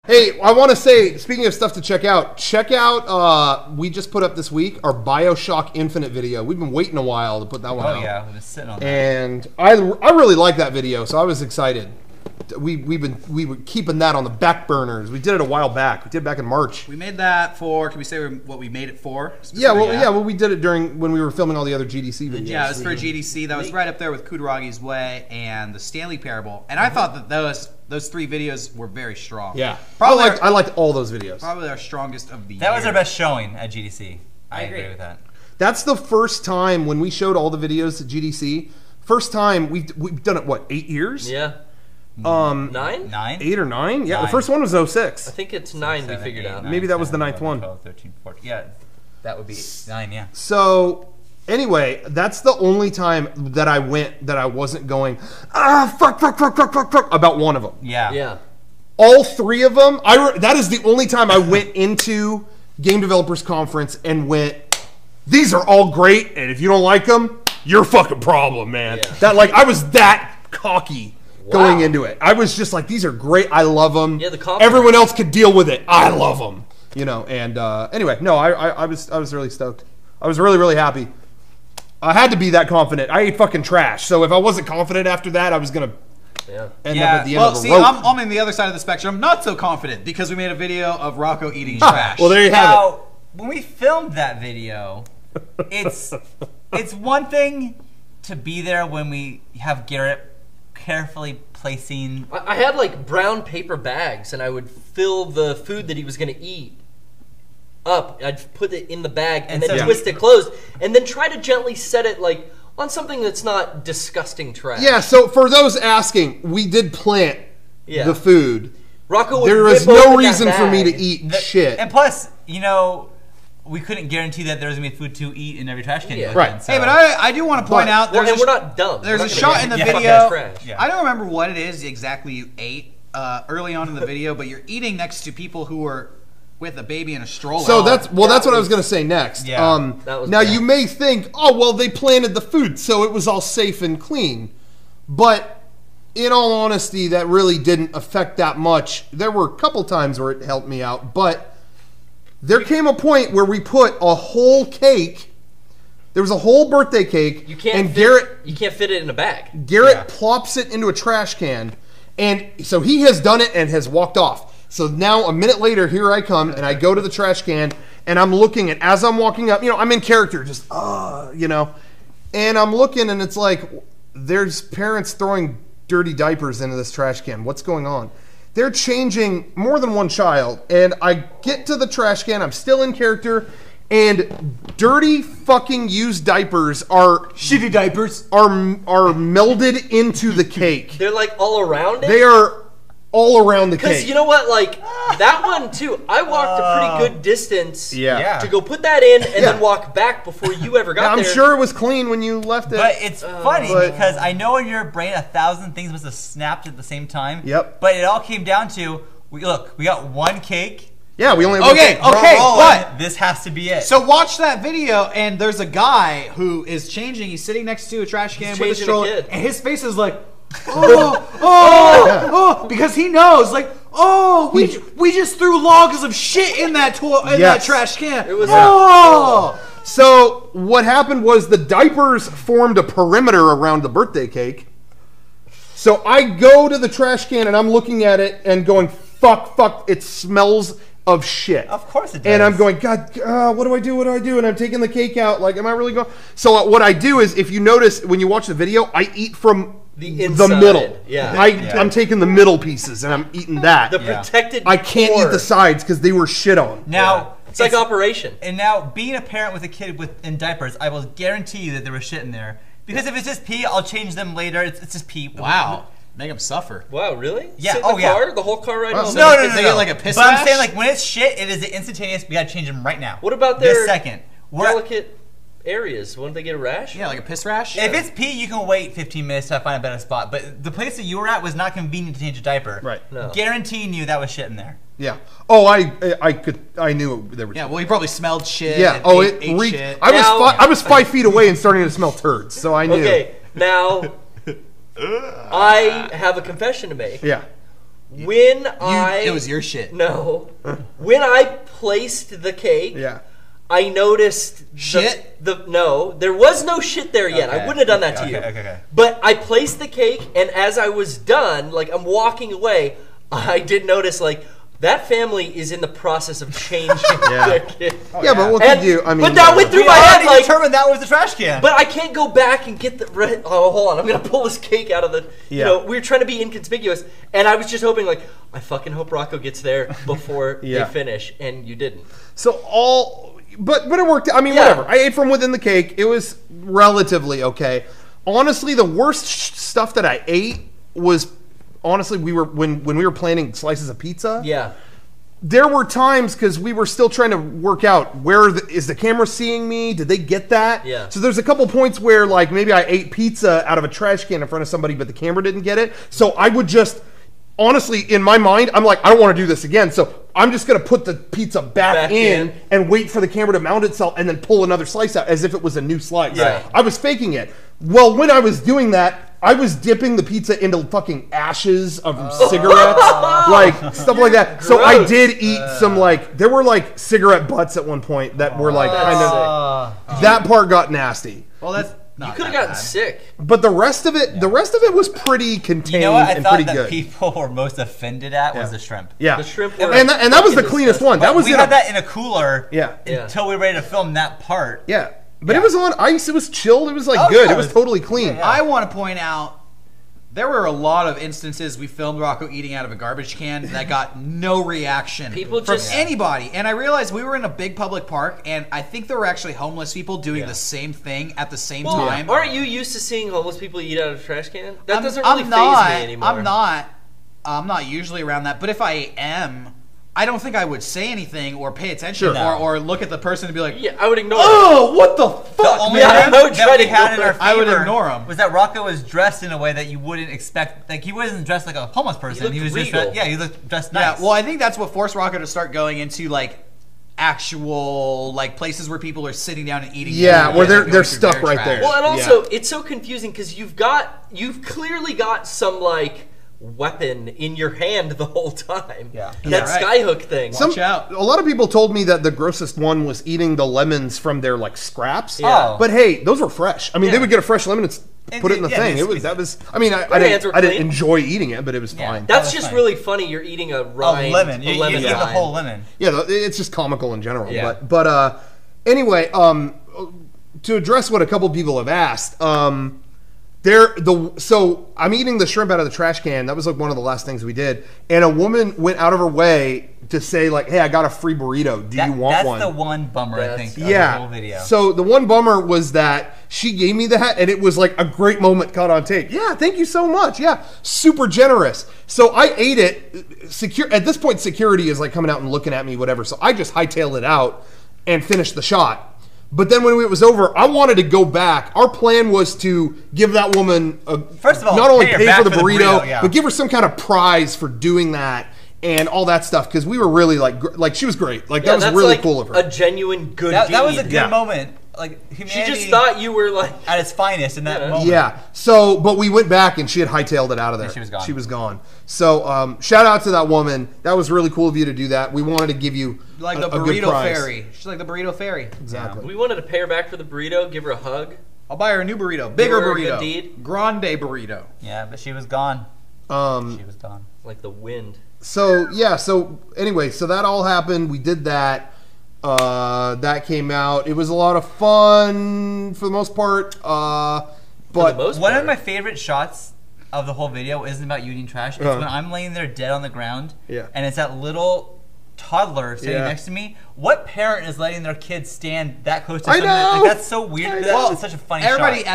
Hey, I want to say, speaking of stuff to check out, we just put up this week our BioShock Infinite video. We've been waiting a while to put that one out. Oh yeah, we've been sitting on that. And I really like that video, so I was excited. We were keeping that on the back burners. We did it a while back. We did it back in March. We made that for, can we say what we made it for? Yeah, well, we did it when we were filming all the other GDC videos. Yeah, it was for GDC. That was right up there with Kudaragi's Way and the Stanley Parable. And I thought that those 3 videos were very strong. Yeah, I liked all those videos. Probably our strongest of the year. That was our best showing at GDC. I agree with that. That's the first time when we showed all the videos at GDC. First time we've done it, what, 8 years? Yeah. 9? 8 or 9? Yeah, 9. The first one was 06. I think it's 9 we figured out. Maybe that was the 9th one. 12, 13, 14. Yeah, that would be 9, yeah. So, anyway, that's the only time that I wasn't going, fuck, about one of them. Yeah. Yeah. All 3 of them, that is the only time I went into Game Developers Conference and went, these are all great, and if you don't like them, you're a fucking problem, man. Yeah. I was that cocky. Going into it, I was just like, "These are great. I love them. Yeah, everyone else could deal with it. I love them, you know." And anyway, no, I was really stoked. I was really happy. I had to be that confident. I ate fucking trash, so if I wasn't confident after that, I was gonna end up at the end of the rope. I'm on the other side of the spectrum. Not so confident because we made a video of Rocco eating trash. Well, there you have it. When we filmed that video, it's one thing to be there when we have Garrett carefully placing. I had like brown paper bags, and I would fill the food that he was going to eat up. I'd put it in the bag and then twist it closed, and then try to gently set it like on something that's not disgusting trash. Yeah. So for those asking, we did plant the food. Rocco would there was no reason for me to eat shit. And plus, you know, we couldn't guarantee that there was gonna be food to eat in every trash can. Right. So. Hey, but I do want to point out. And we're not dumb. There's a shot in the video. I don't remember what it is exactly you ate early on in the video, but you're eating next to people who are with a baby in a stroller. So that's what I was gonna say next. Yeah. Now you may think, oh well, they planted the food, so it was all safe and clean, but in all honesty, that really didn't affect that much. There were a couple times where it helped me out, but there came a point where we put a whole cake. There was a whole birthday cake. You can't fit it in a bag. Garrett plops it into a trash can, and so he has done it and has walked off. So now a minute later, here I come, and I go to the trash can, and I'm looking, and as I'm walking up, you know, I'm in character, just you know, and I'm looking, and it's like there's parents throwing dirty diapers into this trash can. What's going on? They're changing more than one child, and I get to the trash can, I'm still in character, and dirty fucking used diapers are... Shitty diapers. Are melded into the cake. They're like all around it? They are all around the cake. Because you know what, like, that one too, I walked a pretty good distance to go put that in and then walk back before you ever got there. I'm sure it was clean when you left it. But it's funny because I know in your brain 1,000 things must have snapped at the same time. Yep. But it all came down to, we got one cake. Yeah, we only have one cake. But this has to be it. So watch that video, and there's a guy who is changing. He's sitting next to a trash can with a stroller, and his face is like, because he knows, like, we just threw logs of shit in that that trash can. It was So what happened was the diapers formed a perimeter around the birthday cake. So I go to the trash can and I'm looking at it and going, fuck, it smells of shit. Of course it does. And I'm going, God, what do I do? And I'm taking the cake out. Like, am I really going? So what I do is, if you notice when you watch the video, I eat from the middle. Yeah. I'm taking the middle pieces and I'm eating that. The protected I can't eat the sides because they were shit on. Now it's like operation. And now being a parent with a kid in diapers, I will guarantee you that there was shit in there. Because if it's just pee, I'll change them later. It's just pee. Wow. Make them suffer. Wow, really? Yeah. Sit in the car? The whole car ride home? No. They get like a piss But rash? I'm saying, like, when it's shit, it is instantaneous. We gotta change them right now. What about their this second? delicate areas? Won't they get a rash? Yeah, like a piss rash? If it's pee, you can wait 15 minutes to find a better spot. But the place that you were at was not convenient to change a diaper. Right. No. Guaranteeing you that was shit in there. Yeah. Oh, I knew there was. Yeah. Well, he probably smelled shit. Yeah. Oh, it reeked. shit. I was 5 feet away and starting to smell turds, so I knew. Okay. Now, I have a confession to make. Yeah. It was your shit. No. When I placed the cake, I noticed shit. No, there was no shit there yet. I wouldn't have done that to you. Okay. But I placed the cake, and as I was done, like I'm walking away, I did notice like that family is in the process of changing their kid. But what could you? I mean, but that went through my head. Like, determined that was the trash can. But I can't go back and get the. Oh, hold on! I'm gonna pull this cake out of the. You know, we were trying to be inconspicuous, and I was just hoping, like, I fucking hope Rocco gets there before they finish, and you didn't. But it worked. I mean, whatever. I ate from within the cake. It was relatively okay. Honestly, the worst stuff that I ate was. Honestly, when we were planning slices of pizza. Yeah. There were times because we were still trying to work out is the camera seeing me? Did they get that? Yeah. So there's a couple points where like maybe I ate pizza out of a trash can in front of somebody, but the camera didn't get it. So I would just honestly in my mind, I'm like, I don't want to do this again. So I'm just gonna put the pizza back in and wait for the camera to mount itself and then pull another slice out as if it was a new slice. Right. I was faking it. Well, when I was doing that, I was dipping the pizza into fucking ashes of cigarettes, like stuff like that. So I did eat some there were like cigarette butts at one point that were like kind of that part got nasty. Well, that's you could have gotten sick. But the rest of it, was pretty contained you know what I and thought pretty that good. people were most offended at was the shrimp. Yeah, the shrimp. And that was the cleanest one. That was we had that in a cooler. Until we were ready to film that part. Yeah. But it was on ice. It was chilled. It was like good. It was totally clean. I want to point out there were a lot of instances we filmed Rocco eating out of a garbage can that got no reaction from anybody. And I realized we were in a big public park, and I think there were actually homeless people doing the same thing at the same time. Aren't you used to seeing homeless people eat out of a trash can? That doesn't really faze me anymore. I'm not usually around that. But if I am, I don't think I would say anything or pay attention or look at the person and be like, I would ignore him. What the fuck? The only man? that we had in our favor I would ignore him. Was that Rocco was dressed in a way that you wouldn't expect. Like, he wasn't dressed like a homeless person. He was just dressed, he looked dressed nice. Yeah, well, I think that's what forced Rocco to start going into, like, actual, like, places where people are sitting down and eating. Yeah, where they're stuck right there. Well, and also, it's so confusing because you've clearly got some, like, weapon in your hand the whole time. That skyhook thing. Watch out. A lot of people told me that the grossest one was eating the lemons from their like scraps. But hey, those were fresh. I mean, they would get a fresh lemon and put it in the thing. I mean, I didn't enjoy eating it, but it was fine. That's just really funny. You're eating a lemon. You eat the whole lemon. Yeah, it's just comical in general. But anyway, to address what a couple people have asked, so I'm eating the shrimp out of the trash can. That was like one of the last things we did. And a woman went out of her way to say like, "Hey, I got a free burrito. Do you want one?" That's the one bummer I think of the whole video. So the one bummer was that she gave me that, and it was like a great moment caught on tape. Yeah, thank you so much. Yeah, super generous. So I ate it. At this point, security is like coming out and looking at me, whatever. So I just hightailed it out and finished the shot. But then when it was over, I wanted to go back. Our plan was to give that woman, first of all, not only pay for the burrito, but give her some kind of prize for doing that and all that stuff. Because we were really like she was great. Like that was really cool of her. A genuine good deed. That was a good moment. Like humanity, she just thought you were like at its finest in that moment. Yeah. So, but we went back and she had hightailed it out of there. And she was gone. So, shout out to that woman. That was really cool of you to do that. We wanted to give you like the a good burrito prize. fairy. She's like the burrito fairy. Exactly. We wanted to pay her back for the burrito, give her a hug. I'll buy her a new burrito, bigger burrito, good deed. grande burrito. Yeah, but she was gone. She was gone. Like the wind. So yeah. So anyway, so that all happened. We did that. That came out. It was a lot of fun for the most part. But one of my favorite shots of the whole video isn't about you eating trash. It's when I'm laying there dead on the ground. Yeah. And it's that little toddler sitting next to me. What parent is letting their kids stand that close to something? Like, that's so weird. That's such a funny everybody shot.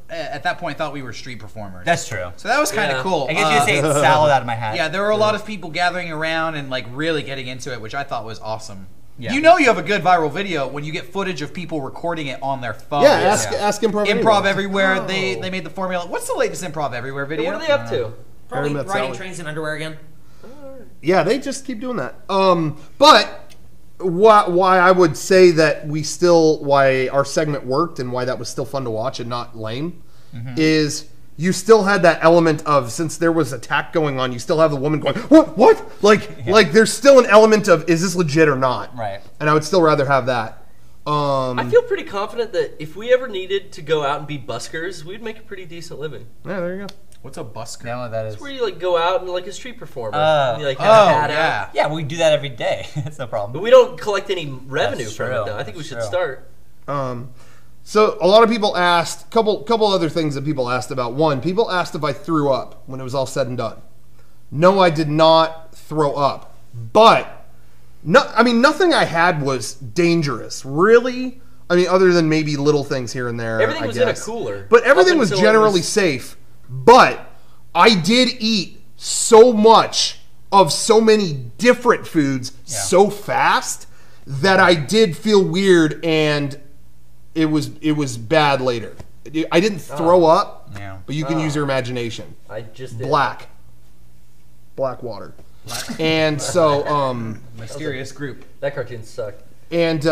at that point thought we were street performers. That's true. So that was kind of cool. I guess you say it's salad out of my hat. Yeah, there were a lot of people gathering around and like really getting into it, which I thought was awesome. Yeah. You know you have a good viral video when you get footage of people recording it on their phone. Yeah, ask Improv Everywhere. They made the formula. What's the latest Improv Everywhere video? What are they up to? Probably riding trains in underwear again. Yeah, they just keep doing that. But why I would say that why our segment worked and why that was still fun to watch and not lame is you still had that element of, since there was attack going on, you still have the woman going, what? Like there's still an element of, is this legit or not? Right. And I would still rather have that. I feel pretty confident that if we ever needed to go out and be buskers, we'd make a pretty decent living. Yeah, there you go. What's a busker? I don't know what that is. It's where you like go out and like a street performer. And you, like, have a hat out. Yeah, we do that every day. That's no problem. But we don't collect any revenue from it, though. I think we should start. So a lot of people asked, couple other things that people asked about. One, people asked if I threw up when it was all said and done. No, I did not throw up. But nothing I had was dangerous, really. I mean, other than maybe little things here and there. Everything was in a cooler. But everything was generally safe. But I did eat so much of so many different foods so fast that I did feel weird, and it was bad later. I didn't throw up, but you can use your imagination. I just did. Black water. And so mysterious group. That cartoon sucked. And